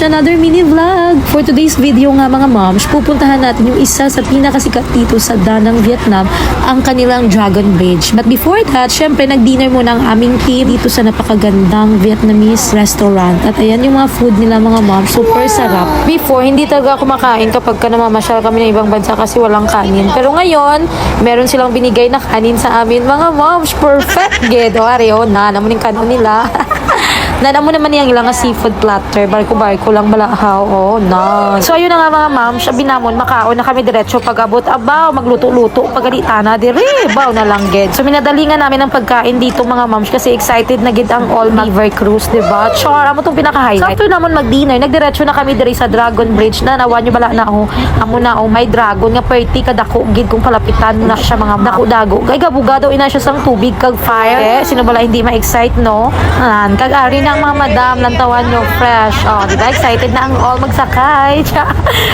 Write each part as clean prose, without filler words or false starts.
another mini vlog. For today's video nga mga moms, pupuntahan natin yung isa sa pinakasikat dito sa Da Nang, Vietnam, ang kanilang Dragon Bridge. But before that, syempre nag-dinner muna ang aming team dito sa napakagandang Vietnamese restaurant. At ayan yung mga food nila mga moms, super sarap. Before, hindi talaga kumakain kapag ka namamasyal kami ng ibang bansa kasi walang kanin. Pero ngayon, meron silang binigay na kanin sa amin mga moms. Perfect! Gedo, areo na, naman yung kanin nila. Nana mo naman yung ilang seafood platter. Barko-barko lang balahaw. Oh, nice. So, ayun na nga mga ma'am. Sabi namon, makaon na kami diretso pag-abot. Abaw, magluto-luto. Pagalitan na, dire. Baw na lang, ged. So, minadali nga namin ang pagkain dito mga moms kasi excited na gid ang all river cruise, diba? Char, amo itong pinaka-highlight. So, after namon mag-dinner, nagdiretso na kami dire sa Dragon Bridge na nawan nyo bala na ako. Amo na, oh, may dragon nga perti kadako gid kung palapitan mo na siya mga dako-dago. Kay gabuga daw ina siya sang tubig kag fire. Sino bala hindi ma-excite, no? Kag-ari na ang mga madam, lantawan nyo, fresh. Oh, diba? Excited na ang all magsakay.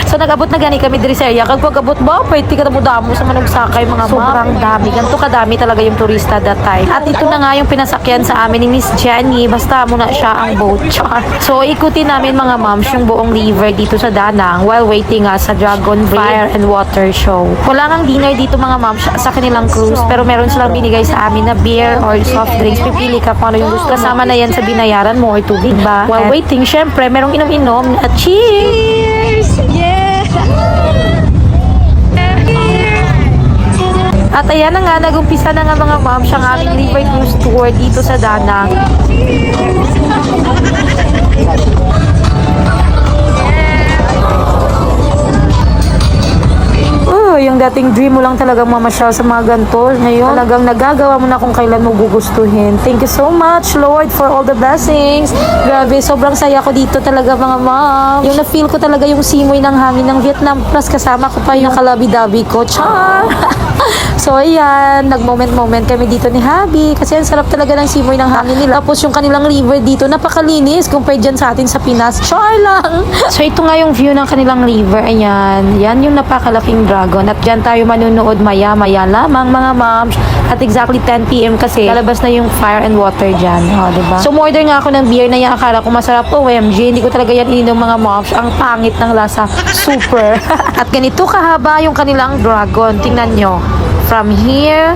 So, nag-abot na gani kami diri sa area. Kag pag-abot ba, pwede ka damo sa manugsakay mga sobrang dami. Ganito kadami talaga yung turista that time. At ito na nga yung pinasakyan sa amin ni Miss Jenny. Basta muna siya ang boat. Char. So, ikutin namin mga moms yung buong river dito sa Da Nang while waiting sa Dragon Fire and Water Show. Wala ngang dinner dito mga moms sa kanilang cruise, pero meron silang binigay sa amin na beer or soft drinks. Pipili ka kung ano yung gusto. Kasama na yan sa binayaran mo or tubig ba? While waiting, syempre, merong inom-inom at cheers! Yeah! At ayan na nga, nag-umpisa na nga mga ma'am siyang aming river cruise tour dito sa Da Nang. Yung dating dream mo lang talagang mamasyal sa mga ganito. Ngayon, talagang nagagawa mo na kung kailan mo gugustuhin. Thank you so much, Lord, for all the blessings. Grabe, sobrang saya ko dito talaga mga ma'am. Yung na-feel ko talaga yung simoy ng hangin ng Vietnam. Plus kasama ko pa yung kalabi-dabi ko. Char! So, ayan, nag-moment-moment kami dito ni Habi. Kasi ang sarap talaga ng simoy ng hangin nila. Tapos yung kanilang river dito, napakalinis compared dyan sa atin sa Pinas. Char lang! So, ito nga yung view ng kanilang river. Ayan, yan yung napakalaking dragon. At dyan tayo manunood maya-maya lamang mga moms. At exactly 10 p.m. kasi lalabas na yung fire and water dyan. O, diba? So, order nga ako ng beer na yan. Akala ko masarap. OMG, hindi ko talaga yan ininom mga moms. Ang pangit ng lasa. Super. At ganito kahaba yung kanilang dragon. Tingnan nyo. From here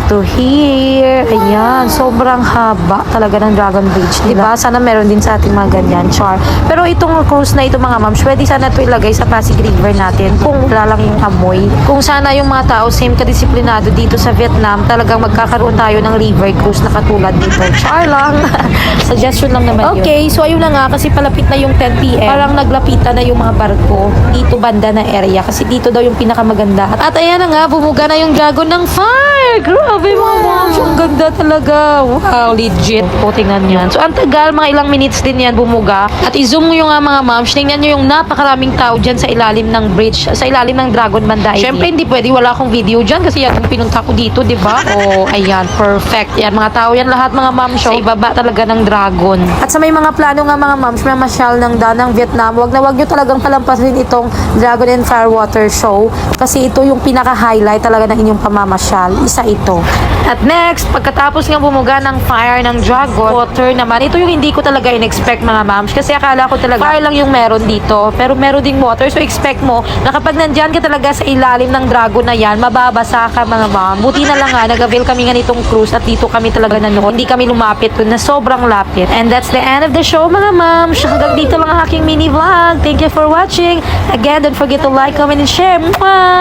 to here. Ayan, sobrang haba talaga ng Dragon Bridge. Diba? Sana meron din sa ating mga ganyan. Char. Pero itong cruise na ito mga moms, pwede sana ito ilagay sa Pasig River natin kung wala lang yung amoy. Kung sana yung mga tao same kadisiplinado dito sa Vietnam, talagang magkakaroon tayo ng river cruise na katulad dito. Char lang. Suggestion lang naman yun. Okay, so ayun na nga kasi palapit na yung 10 p.m. Parang naglapitan na yung mga barko dito banda na area kasi dito daw yung pinakamaganda. At ayan na nga, bumuga na yung dragon ng fire. Grabe mga moms, ang ganda talaga. Wow, legit po, tingnan yan. So, ang tagal, mga ilang minutes din yan bumuga. At i-zoom mo yung mga moms, tingnan nyo yung napakaraming tao dyan sa ilalim ng bridge, sa ilalim ng Dragon Banda. Siyempre, hindi pwede, wala akong video dyan kasi yan yung pinunta ko dito, diba? Oh, ayan, perfect. Yan, mga tao yan lahat mga moms. Sa ibaba talaga ng dragon. At sa may mga plano nga mga moms, may masyal ng Da Nang, Vietnam, wag nyo talagang palampasin itong Dragon and Fire Water Show kasi ito yung pinaka-highlight talaga ng inyong pamamasyal. Isa ito. At next, pagkatapos nga bumuga ng fire ng dragon, water naman. Ito yung hindi ko talaga in-expect mga moms. Kasi akala ko talaga fire lang yung meron dito. Pero meron ding water. So expect mo na kapag nandyan ka talaga sa ilalim ng dragon na yan, mababasa ka mga mom. Buti na lang nga, nag-avail kami nga nitong cruise at dito kami talaga nanood. Hindi kami lumapit na sobrang lapit. And that's the end of the show mga moms. Hanggang dito lang ang aking mini vlog. Thank you for watching. Again, don't forget to like, comment, and share. Mwah!